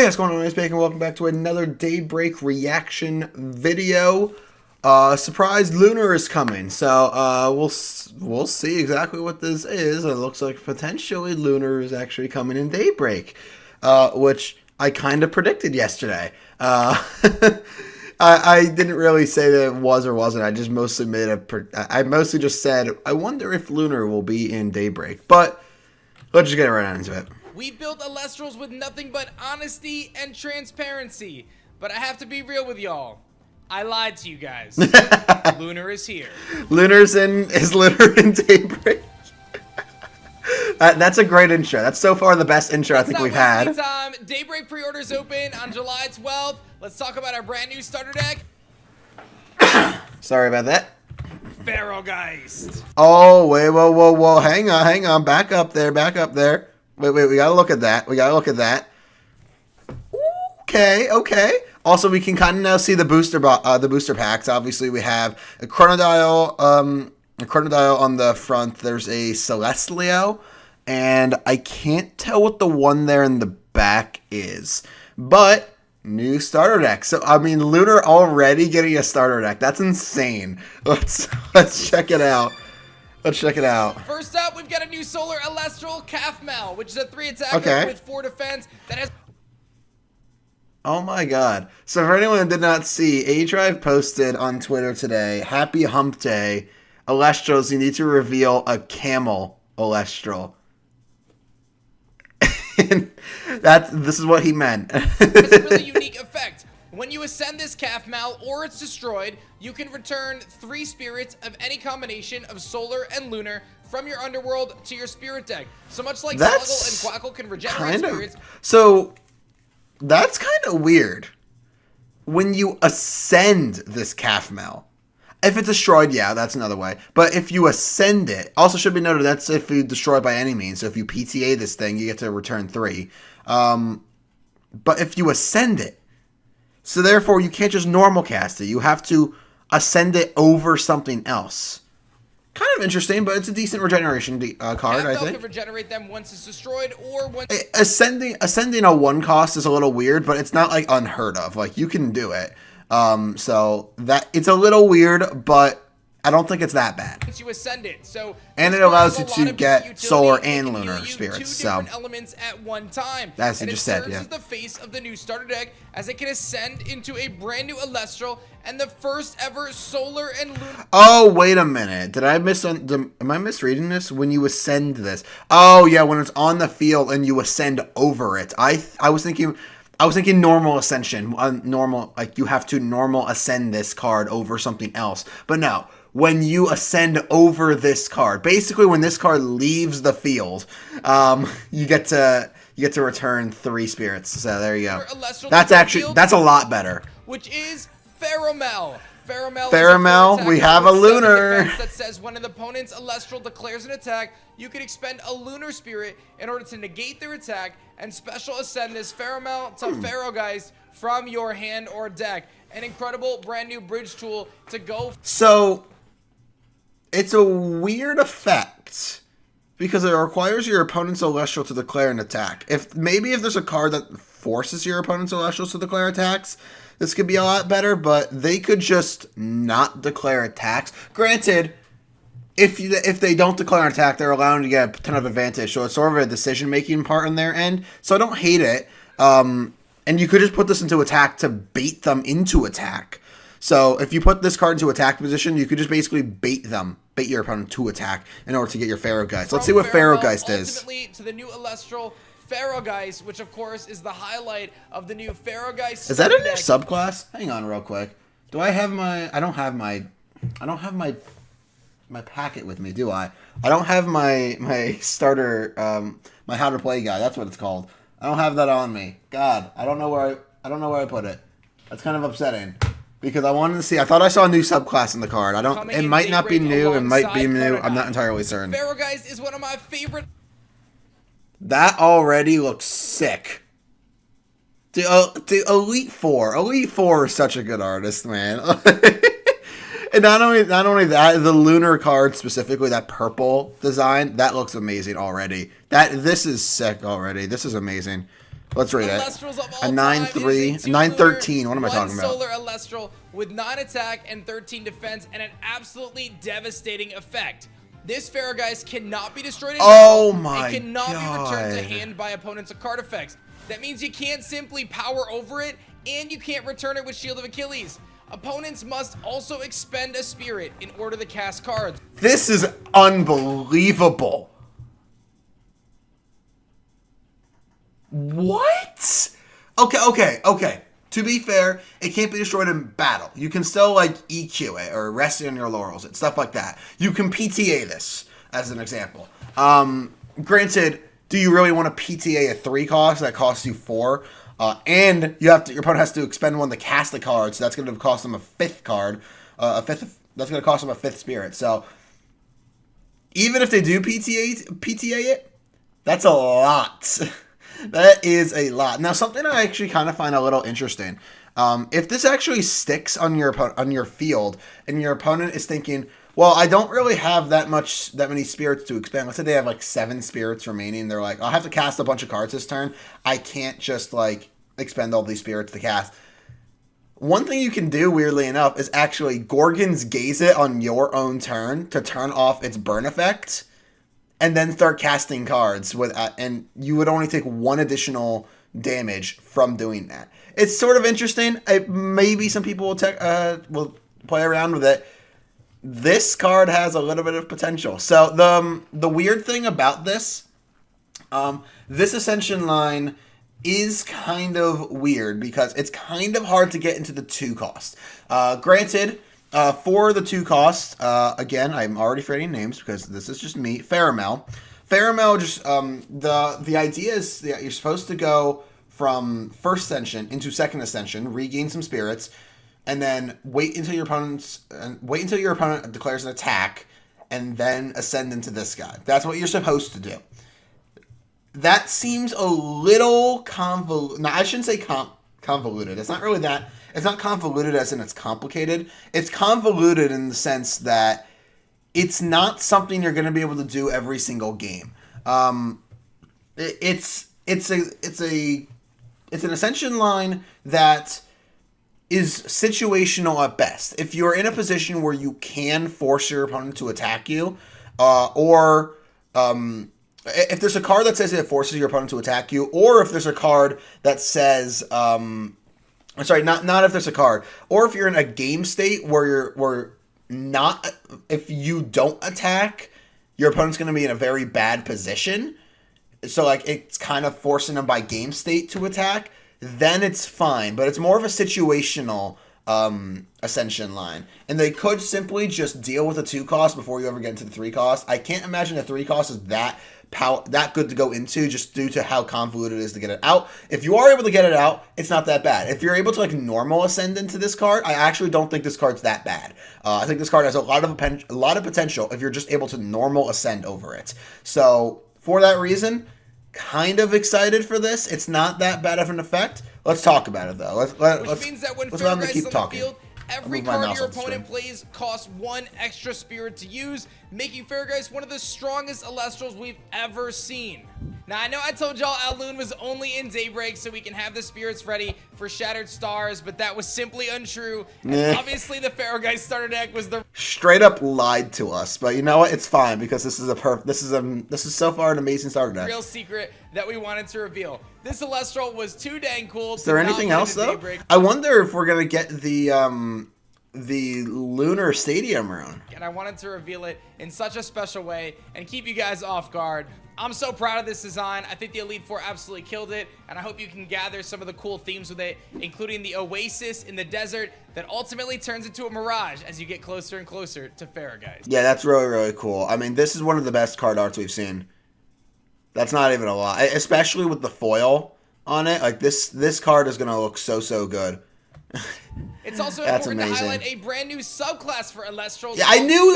Hey, what's going on? It's Bacon. Welcome back to another Daybreak reaction video. Surprise, Lunar is coming, so we'll see exactly what this is. It looks like potentially Lunar is actually coming in Daybreak, which I kind of predicted yesterday. I didn't really say that it was or wasn't. I just mostly I mostly just said I wonder if Lunar will be in Daybreak, but let's just get right into it. We built Elestrals with nothing but honesty and transparency. But I have to be real with y'all. I lied to you guys. Lunar is here. Is Lunar in Daybreak? That's a great intro. That's so far the best intro I think we've had. Time. Daybreak pre-orders open on July 12th. Let's talk about our brand new starter deck. Sorry about that. Pharaohgeist. Oh, wait, whoa. Hang on. Back up there. Wait, we gotta look at that. Okay. Also, we can kind of now see the booster packs. Obviously, we have a Chronodial on the front. There's a Celestial, and I can't tell what the one there in the back is. But new starter deck. So I mean, Lunar already getting a starter deck. That's insane. Let's check it out. First up, we've got a new Solar Elestral Calf-Mal, which is a 3 attacker with 4 defense that has... Oh my god. So for anyone who did not see, A-Drive posted on Twitter today, Happy Hump Day, Elestrals, you need to reveal a camel Elestral. This is what he meant. It's a really unique effect. When you ascend this Calf-Mal or it's destroyed, you can return 3 spirits of any combination of Solar and Lunar from your underworld to your spirit deck. So much like Sluggle and Quackle can regenerate spirits. So that's kind of weird. When you ascend this Calf-Mal, if it's destroyed, yeah, that's another way. But if you ascend it, also should be noted that's if you destroy by any means. So if you PTA this thing, you get to return 3. But if you ascend it, so therefore, you can't just normal cast it. You have to ascend it over something else. Kind of interesting, but it's a decent regeneration card, I think. Can regenerate them once it's destroyed or once... Ascending a 1 cost is a little weird, but it's not like unheard of. Like you can do it. So that it's a little weird, but I don't think it's that bad. Once you ascend it, and it allows you to get Solar and Lunar spirits. 2 so different elements at one time. As you just said, yeah. It serves as the face of the new starter deck, as it can ascend into a brand new Elestral and the first ever Solar and Lunar. Oh, wait a minute. Am I misreading this? When you ascend this? Oh yeah, when it's on the field and you ascend over it. I was thinking normal ascension. Normal, like you have to normal ascend this card over something else. But no. When you ascend over this card, basically when this card leaves the field, you get to return 3 spirits. So there you go. That's a lot better. Which is Pharaohmal. Pharaohmal, we have a Lunar. That says when an opponent's Elestral declares an attack, you can expend a Lunar spirit in order to negate their attack and special ascend this Pharaohmal to Pharaohgeist from your hand or deck. An incredible brand new bridge tool to go. So it's a weird effect because it requires your opponent's Celestial to declare an attack. If there's a card that forces your opponent's Celestials to declare attacks, this could be a lot better, but they could just not declare attacks. Granted, if they don't declare an attack, they're allowed to get a ton of advantage, so it's sort of a decision-making part on their end, so I don't hate it. And you could just put this into attack to bait them into attack. So if you put this card into attack position, you could just basically bait your opponent to attack in order to get your Pharaohgeist. Let's see what Pharaohgeist is. Ultimately to the new Elestral Pharaohgeist, which of course is the highlight of the new Pharaohgeist. Is that a new subclass? Hang on real quick. Do I have my... I don't have my packet with me, do I? I don't have my starter, my how to play guide. That's what it's called. I don't have that on me. God, I don't know where I put it. That's kind of upsetting. Because I wanted to see, I thought I saw a new subclass in the card. It might not be new, it might be new, I'm not entirely certain. Pharaohgeist is one of my favorite. That already looks sick. The Elite Four is such a good artist, man. And not only that, the Lunar card specifically, that purple design, that looks amazing already. This is sick already. This is amazing. Let's read it. Elestrals of all A time. 9-3, 9-13. What am I talking about? One solar Elestral with 9 attack and 13 defense and an absolutely devastating effect. This Ferrogeist cannot be destroyed in Oh battle my and cannot be returned to God. hand by opponents or card effects. That means you can't simply power over it, and you can't return it with Shield of Achilles. Opponents must also expend a spirit in order to cast cards. This is unbelievable. What? Okay. To be fair, it can't be destroyed in battle. You can still, like, EQ it or rest on your laurels and stuff like that. You can PTA this, as an example. Granted, do you really want to PTA a 3 cost that costs you 4? And your opponent has to expend one to cast the card, so that's going to cost them a 5th card. That's going to cost them a 5th spirit. So, even if they do PTA it, that's a lot. That is a lot. Now, something I actually kind of find a little interesting. If this actually sticks on your field, and your opponent is thinking, well, I don't really have that many spirits to expend. Let's say they have like 7 spirits remaining. They're like, I'll have to cast a bunch of cards this turn. I can't just like expend all these spirits to cast. One thing you can do, weirdly enough, is actually Gorgon's Gaze it on your own turn to turn off its burn effect, and then start casting cards with, and you would only take 1 additional damage from doing that. It's sort of interesting. Maybe some people will play around with it. This card has a little bit of potential. So the weird thing about this Ascension line is kind of weird because it's kind of hard to get into the 2 cost. Granted, for the 2 costs, again, I'm already forgetting names because this is just me. Faramel, just the idea is that you're supposed to go from first ascension into second ascension, regain some spirits, and then wait until your opponent declares an attack, and then ascend into this guy. That's what you're supposed to do. That seems a little convoluted. No, I shouldn't say convoluted. It's not really that. It's not convoluted as in it's complicated. It's convoluted in the sense that it's not something you're going to be able to do every single game. It's an Ascension line that is situational at best. If you're in a position where you can force your opponent to attack you, or if there's a card that says it forces your opponent to attack you, or if there's a card that says, not if there's a card, or if you're in a game state where if you don't attack, your opponent's going to be in a very bad position. So like it's kind of forcing them by game state to attack, then it's fine. But it's more of a situational Ascension line. And they could simply just deal with the 2 cost before you ever get into the 3 cost. I can't imagine the 3 cost is that good to go into just due to how convoluted it is to get it out. If you are able to get it out, it's not that bad. If you're able to like normal ascend into this card, I actually don't think this card's that bad. I think this card has a lot of potential if you're just able to normal ascend over it. So for that reason, kind of excited for this. It's not that bad of an effect. Let's talk about it though. Which means that when Ferrogeist is on the field, every card your opponent plays costs 1 extra spirit to use, making Ferrogeist one of the strongest Elestrals we've ever seen. Now, I know I told y'all Alun was only in Daybreak so we can have the spirits ready for Shattered Stars, but that was simply untrue. And obviously, the Ferrogeist starter deck was the straight up lied to us. But you know what? It's fine because this is so far an amazing starter deck. Real secret that we wanted to reveal. This Elestral was too dang cool. Is there anything else though? I wonder if we're gonna get the Lunar Stadium rune. And I wanted to reveal it in such a special way and keep you guys off guard. I'm so proud of this design. I think the Elite Four absolutely killed it, and I hope you can gather some of the cool themes with it, including the oasis in the desert that ultimately turns into a mirage as you get closer and closer to Ferrogeist. Yeah, that's really, really cool. I mean, this is one of the best card arts we've seen. That's not even a lie, especially with the foil on it. Like this card is gonna look so good. It's also important to highlight a brand new subclass for Elestrals. Yeah, I knew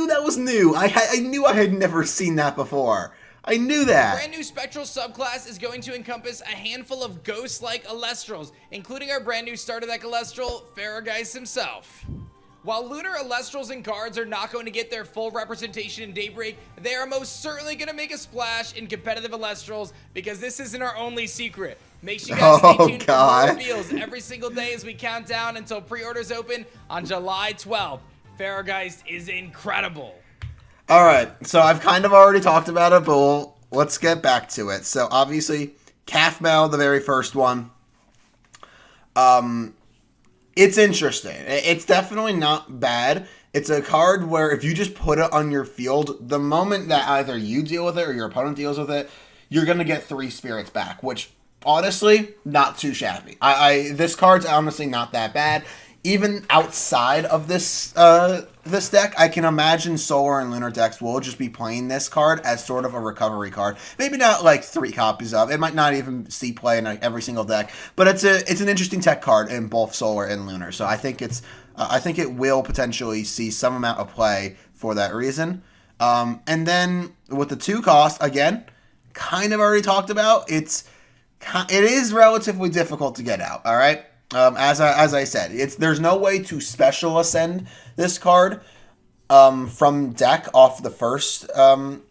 that was new. I knew I had never seen that before. I knew that. The brand new Spectral subclass is going to encompass a handful of ghost-like Elestrals, including our brand new starter deck Elestral, Ferrogeist himself. While Lunar, Elestrals, and cards are not going to get their full representation in Daybreak, they are most certainly going to make a splash in competitive Elestrals because this isn't our only secret. Make sure you guys stay tuned for more reveals every single day as we count down until pre-orders open on July 12th. Pharaohgeist is incredible. All right, so I've kind of already talked about it, but let's get back to it. So obviously, Calf Mail, the very first one. It's interesting. It's definitely not bad. It's a card where if you just put it on your field, the moment that either you deal with it or your opponent deals with it, you're going to get 3 spirits back, which honestly, not too shabby. This card's honestly not that bad. Even outside of this this deck, I can imagine Solar and Lunar decks will just be playing this card as sort of a recovery card. Maybe not like 3 copies of. It might not even see play in every single deck, but it's an interesting tech card in both Solar and Lunar. So I think it will potentially see some amount of play for that reason. And then with the 2 cost, again, kind of already talked about. It is relatively difficult to get out. All right. As I said, there's no way to special ascend this card from deck off the first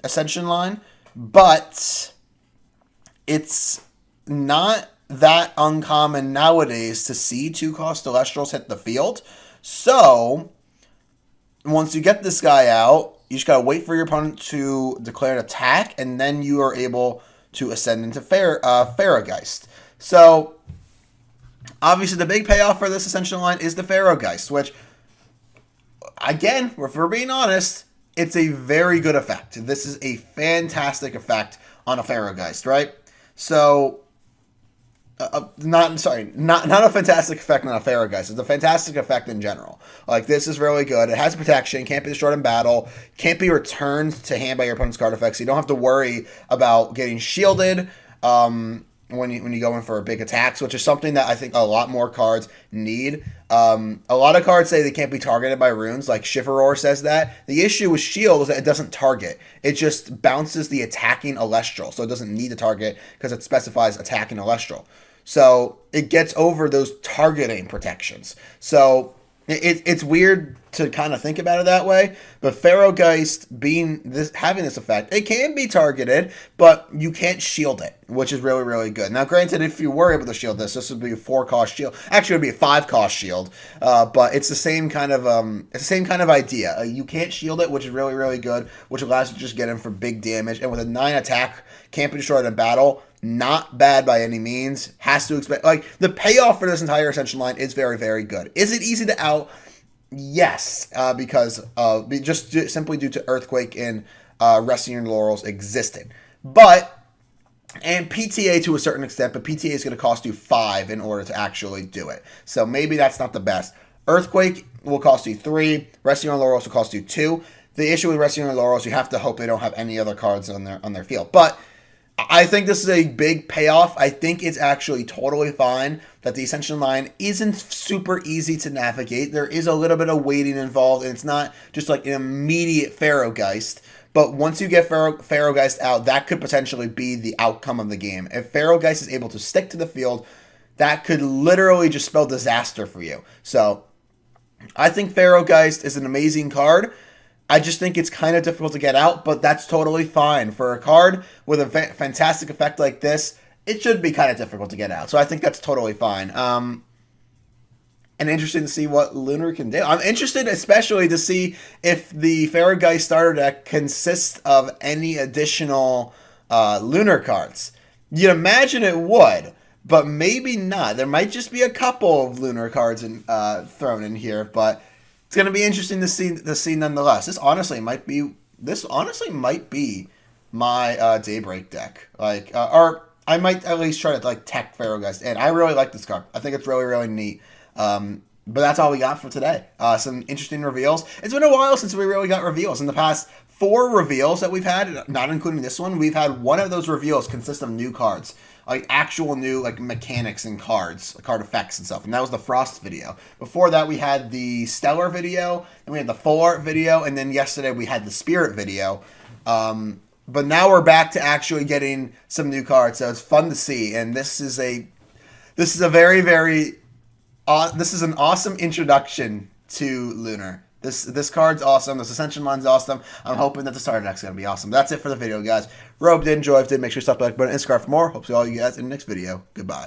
ascension line, but it's not that uncommon nowadays to see 2-cost Elestrals hit the field. So once you get this guy out, you just gotta wait for your opponent to declare an attack, and then you are able to ascend into Pharaohgeist. So obviously, the big payoff for this Ascension line is the Pharaohgeist, which, again, if we're being honest, it's a very good effect. This is a fantastic effect on a Pharaohgeist, right? So, not a fantastic effect on a Pharaohgeist. It's a fantastic effect in general. Like, this is really good. It has protection, can't be destroyed in battle, can't be returned to hand by your opponent's card effects. So you don't have to worry about getting shielded. When you go in for big attacks, which is something that I think a lot more cards need. A lot of cards say they can't be targeted by runes, like Shiveror says that. The issue with Shield is that it doesn't target. It just bounces the attacking Elestral, so it doesn't need to target because it specifies attacking Elestral. So it gets over those targeting protections. So it's weird to kind of think about it that way, but Pharaohgeist having this effect, it can be targeted, but you can't shield it, which is really, really good. Now, granted, if you were able to shield this would be a 4-cost shield. Actually, it would be a 5-cost shield, but it's the same kind of idea. You can't shield it, which is really, really good, which allows you to just get in for big damage. And with a 9 attack, can't be destroyed in battle. Not bad by any means. Has to expect, like, the payoff for this entire Ascension line is very, very good. Is it easy to out? Yes, because simply due to Earthquake and Resting Your Laurels existing. And PTA to a certain extent, but PTA is going to cost you 5 in order to actually do it. So maybe that's not the best. Earthquake will cost you 3. Resting Your Laurels will cost you 2. The issue with Resting Your Laurels, you have to hope they don't have any other cards on their field. But I think this is a big payoff. I think it's actually totally fine that the Ascension line isn't super easy to navigate. There is a little bit of waiting involved, and it's not just like an immediate Pharaohgeist. But once you get Pharaohgeist out, that could potentially be the outcome of the game. If Pharaohgeist is able to stick to the field, that could literally just spell disaster for you. So I think Pharaohgeist is an amazing card. I just think it's kind of difficult to get out, but that's totally fine. For a card with a fantastic effect like this, it should be kind of difficult to get out. So I think that's totally fine. And interesting to see what Lunar can do. I'm interested especially to see if the Pharaohgeist starter deck consists of any additional Lunar cards. You'd imagine it would, but maybe not. There might just be a couple of Lunar cards thrown in here, but it's going to be interesting to see nonetheless. This honestly might be my Daybreak deck. Or I might at least try to tech Pharaohgeist in. I really like this card. I think it's really, really neat. But that's all we got for today. Some interesting reveals. It's been a while since we really got reveals. In the past 4 reveals that we've had, not including this one, we've had one of those reveals consist of new cards. Actual new mechanics and cards, card effects and stuff. And that was the Frost video. Before that, we had the Stellar video, then we had the Full Art video, and then yesterday we had the Spirit video. But now we're back to actually getting some new cards, so it's fun to see. And this is an awesome introduction to Lunar. This card's awesome. This Ascension line's awesome. I'm hoping that the starter deck's going to be awesome. That's it for the video, guys. Rope did enjoy. If did, make sure you stop the like button and subscribe for more. Hope to see all you guys in the next video. Goodbye.